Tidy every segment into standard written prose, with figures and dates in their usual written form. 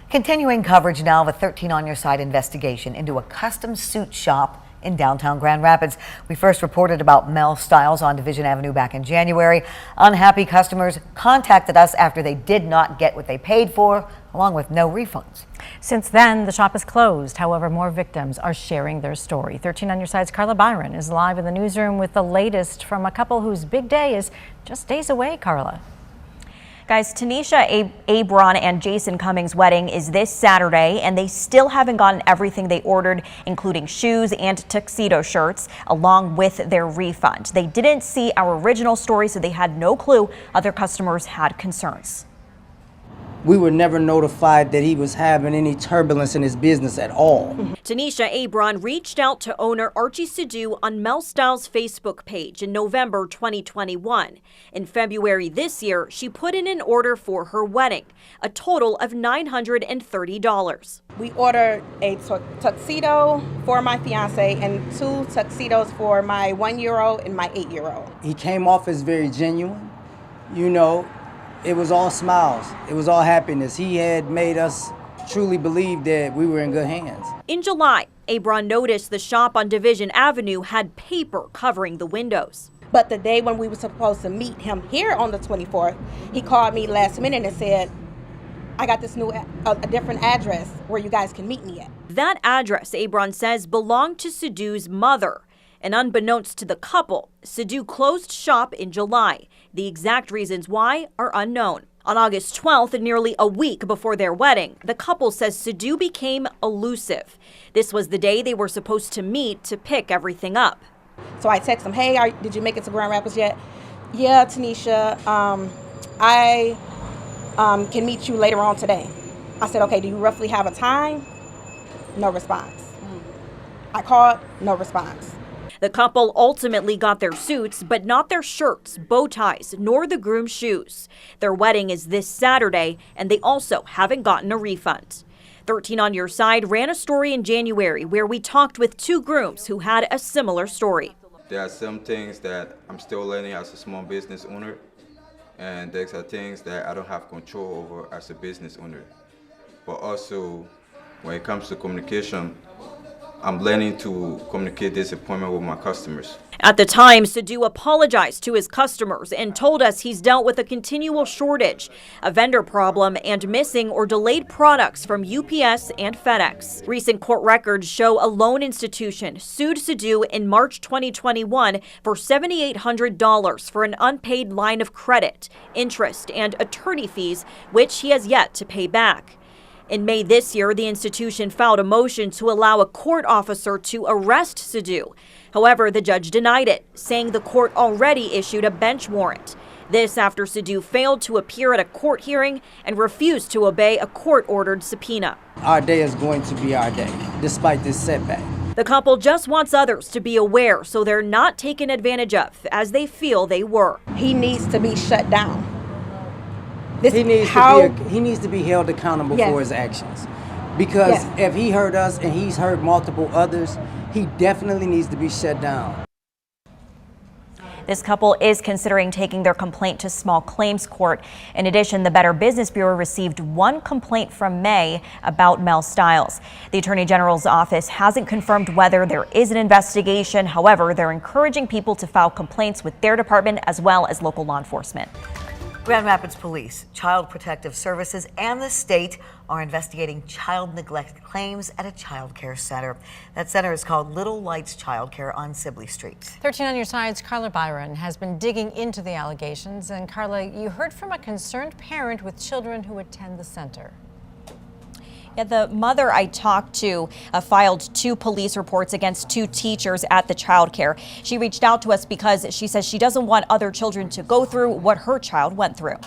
Continuing coverage now of a 13 on Your Side investigation into a custom suit shop in downtown Grand Rapids. We first reported about Mel Styles on Division Avenue back in January. Unhappy customers contacted us after they did not get what they paid for, along with no refunds. Since then, the shop is closed. However, more victims are sharing their story. 13 on Your Side's Carla Bayron is live in the newsroom with the latest from a couple whose big day is just days away. Carla. Guys, Tanisha Abron and Jason Cummings' wedding is this Saturday, and they still haven't gotten everything they ordered, including shoes and tuxedo shirts, along with their refund. They didn't see our original story, so they had no clue other customers had concerns. We were never notified that he was having any turbulence in his business at all. Tanisha Abron reached out to owner Archie Sidhu on Mel Styles' Facebook page in November 2021. In February this year, she put in an order for her wedding, a total of $930. We ordered a tuxedo for my fiance and 2 tuxedos for my 1-year-old and my 8-year-old. He came off as very genuine, you know. It was all smiles. It was all happiness. He had made us truly believe that we were in good hands. In July, Abron noticed the shop on Division Avenue had paper covering the windows. But the day when we were supposed to meet him here on the 24th, he called me last minute and said, I got this new, a different address where you guys can meet me at. That address, Abron says, belonged to Sidhu's mother. And unbeknownst to the couple, Sidhu closed shop in July. The exact reasons why are unknown. On August 12th, nearly a week before their wedding, the couple says Sidhu became elusive. This was the day they were supposed to meet to pick everything up. So I text him, hey, did you make it to Grand Rapids yet? Yeah, Tanisha, I can meet you later on today. I said, okay, do you roughly have a time? No response. I called, no response. The couple ultimately got their suits, but not their shirts, bow ties, nor the groom's shoes. Their wedding is this Saturday, and they also haven't gotten a refund. 13 on Your Side ran a story in January where we talked with 2 grooms who had a similar story. There are some things that I'm still learning as a small business owner, and there are things that I don't have control over as a business owner. But also, when it comes to communication, I'm learning to communicate disappointment with my customers. At the time, Sidhu apologized to his customers and told us he's dealt with a continual shortage, a vendor problem, and missing or delayed products from UPS and FedEx. Recent court records show a loan institution sued Sidhu in March 2021 for $7,800 for an unpaid line of credit, interest, and attorney fees, which he has yet to pay back. In May this year, the institution filed a motion to allow a court officer to arrest Sidhu. However, the judge denied it, saying the court already issued a bench warrant. This after Sidhu failed to appear at a court hearing and refused to obey a court-ordered subpoena. Our day is going to be our day, despite this setback. The couple just wants others to be aware so they're not taken advantage of, as they feel they were. He needs to be shut down. He needs to be held accountable for his actions. Because if he hurt us and he's hurt multiple others, he definitely needs to be shut down. This couple is considering taking their complaint to small claims court. In addition, the Better Business Bureau received 1 complaint from May about Mel Styles. The Attorney General's office hasn't confirmed whether there is an investigation. However, they're encouraging people to file complaints with their department as well as local law enforcement. Grand Rapids Police, Child Protective Services, and the state are investigating child neglect claims at a child care center. That center is called Little Lights Childcare on Sibley Street. 13 on Your Side's Carla Bayron has been digging into the allegations. And Carla, you heard from a concerned parent with children who attend the center. Yeah, the mother I talked to filed 2 police reports against 2 teachers at the childcare. She reached out to us because she says she doesn't want other children to go through what her child went through.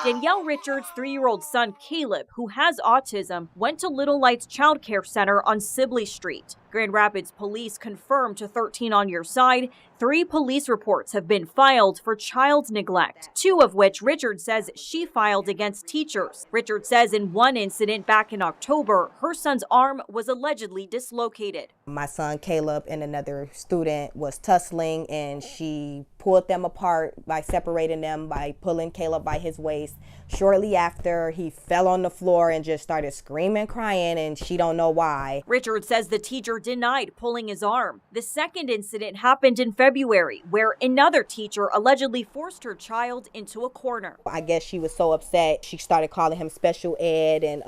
Danielle Richards' 3-year-old son Caleb, who has autism, went to Little Lights Childcare Center on Sibley Street. Grand Rapids police confirmed to 13 on Your Side, 3 police reports have been filed for child neglect, 2 of which Richard says she filed against teachers. Richard says in one incident back in October, her son's arm was allegedly dislocated. My son Caleb and another student was tussling, and she pulled them apart by separating them by pulling Caleb by his waist. Shortly after, he fell on the floor and just started screaming, crying, and she don't know why. Richard says the teacher denied pulling his arm. The second incident happened in February, where another teacher allegedly forced her child into a corner. I guess she was so upset, she started calling him special ed, and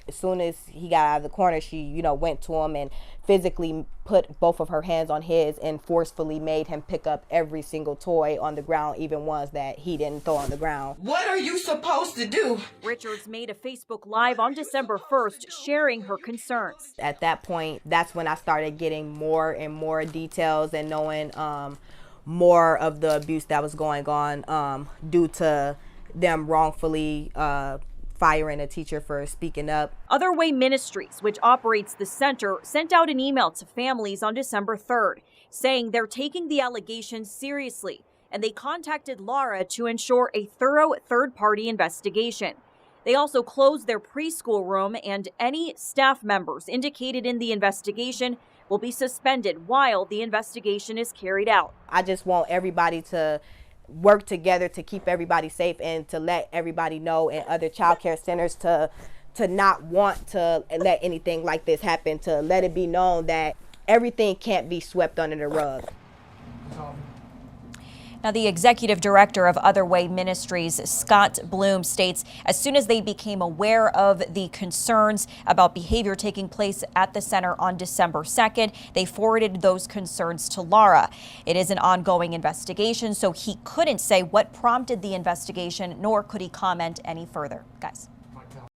as soon as he got out of the corner, she, went to him and physically put both of her hands on his and forcefully made him pick up every single toy on the ground, even ones that he didn't throw on the ground. What are you supposed to do? Richards made a Facebook Live on December 1st sharing her concerns. At that point, that's when I started getting more and more details and knowing more of the abuse that was going on due to them wrongfully firing a teacher for speaking up. Other Way Ministries, which operates the center, sent out an email to families on December 3rd, saying they're taking the allegations seriously, and they contacted Laura to ensure a thorough third-party investigation. They also closed their preschool room, and any staff members indicated in the investigation will be suspended while the investigation is carried out. I just want everybody to work together to keep everybody safe and to let everybody know, and other child care centers to not want to let anything like this happen, to let it be known that everything can't be swept under the rug. Now, the executive director of Other Way Ministries, Scott Bloom, states as soon as they became aware of the concerns about behavior taking place at the center on December 2nd, they forwarded those concerns to Laura. It is an ongoing investigation, so he couldn't say what prompted the investigation, nor could he comment any further. Guys.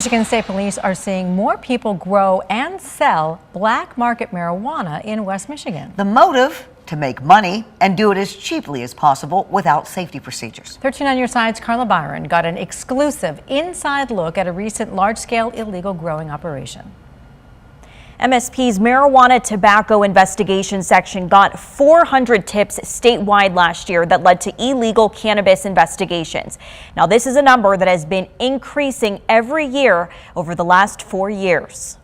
Michigan State Police are seeing more people grow and sell black market marijuana in West Michigan. The motive? To make money and do it as cheaply as possible without safety procedures. 13 on Your Side's Carla Bayron got an exclusive inside look at a recent large-scale illegal growing operation. MSP's Marijuana Tobacco Investigation Section got 400 tips statewide last year that led to illegal cannabis investigations. Now, this is a number that has been increasing every year over the last 4 years.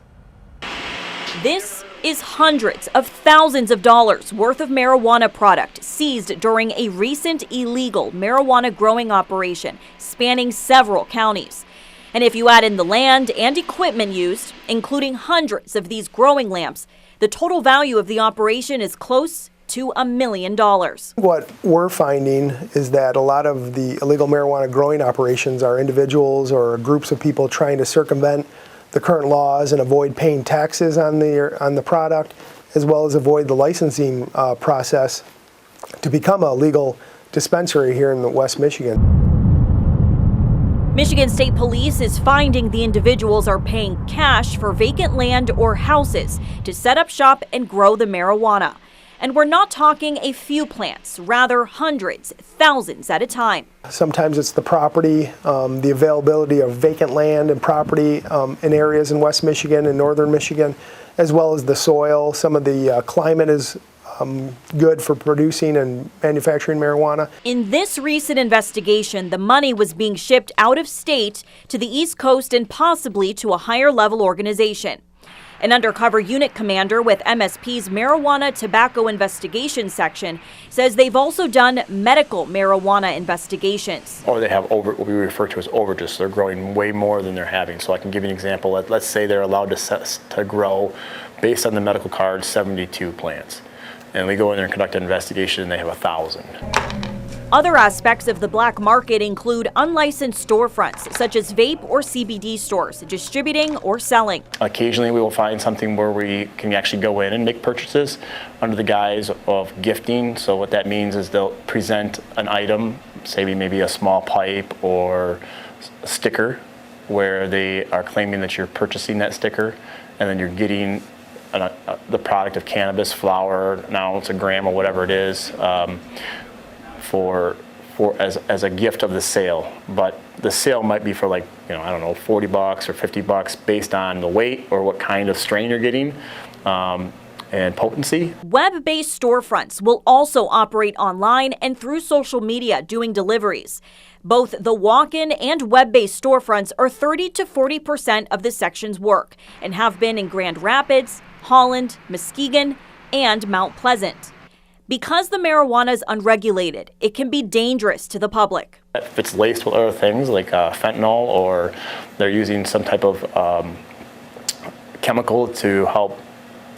This is hundreds of thousands of dollars worth of marijuana product seized during a recent illegal marijuana growing operation spanning several counties. And if you add in the land and equipment used, including hundreds of these growing lamps, the total value of the operation is close to $1 million. What we're finding is that a lot of the illegal marijuana growing operations are individuals or groups of people trying to circumvent the current laws and avoid paying taxes on the product, as well as avoid the licensing process to become a legal dispensary here in West Michigan. Michigan State Police is finding the individuals are paying cash for vacant land or houses to set up shop and grow the marijuana. And we're not talking a few plants, rather hundreds, thousands at a time. Sometimes it's the property, the availability of vacant land and property in areas in West Michigan and Northern Michigan, as well as the soil. Some of the climate is good for producing and manufacturing marijuana. In this recent investigation, the money was being shipped out of state to the East Coast and possibly to a higher level organization. An undercover unit commander with MSP's Marijuana Tobacco Investigation Section says they've also done medical marijuana investigations. Or they have what we refer to as overages. So they're growing way more than they're having. So I can give you an example. Let's say they're allowed to grow, based on the medical card, 72 plants. And we go in there and conduct an investigation and they have 1,000. Other aspects of the black market include unlicensed storefronts, such as vape or CBD stores, distributing or selling. Occasionally we will find something where we can actually go in and make purchases under the guise of gifting. So what that means is they'll present an item, say maybe a small pipe or a sticker, where they are claiming that you're purchasing that sticker, and then you're getting the product of cannabis, flower, an ounce, a gram, or whatever it is, as a gift of the sale. But the sale might be for like, I don't know, $40 or $50 based on the weight or what kind of strain you're getting. and potency. Web-based storefronts will also operate online and through social media doing deliveries. Both the walk-in and web-based storefronts are 30 to 40% of the section's work and have been in Grand Rapids, Holland, Muskegon, and Mount Pleasant. Because the marijuana is unregulated, it can be dangerous to the public. If it's laced with other things like fentanyl, or they're using some type of chemical to help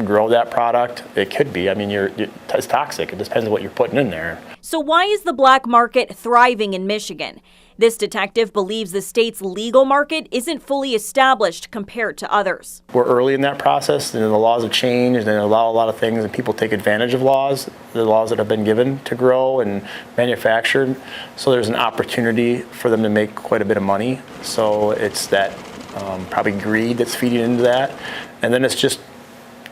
grow that product, it could be. I mean, it's toxic. It depends on what you're putting in there. So why is the black market thriving in Michigan? This detective believes the state's legal market isn't fully established compared to others. We're early in that process, and the laws have changed and allow a lot of things, and people take advantage of the laws that have been given to grow and manufactured. So there's an opportunity for them to make quite a bit of money. So it's that probably greed that's feeding into that. And then it's just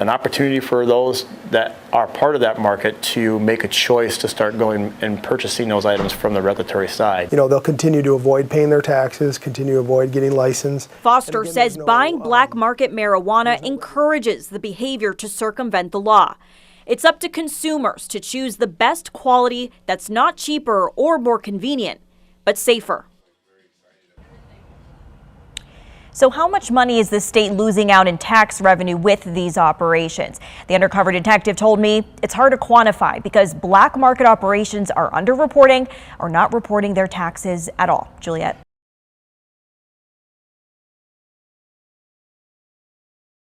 an opportunity for those that are part of that market to make a choice to start going and purchasing those items from the regulatory side. You know, they'll continue to avoid paying their taxes, continue to avoid getting licensed. Foster says buying black market marijuana encourages the behavior to circumvent the law. It's up to consumers to choose the best quality that's not cheaper or more convenient, but safer. So how much money is the state losing out in tax revenue with these operations? The undercover detective told me it's hard to quantify because black market operations are underreporting or not reporting their taxes at all. Juliet.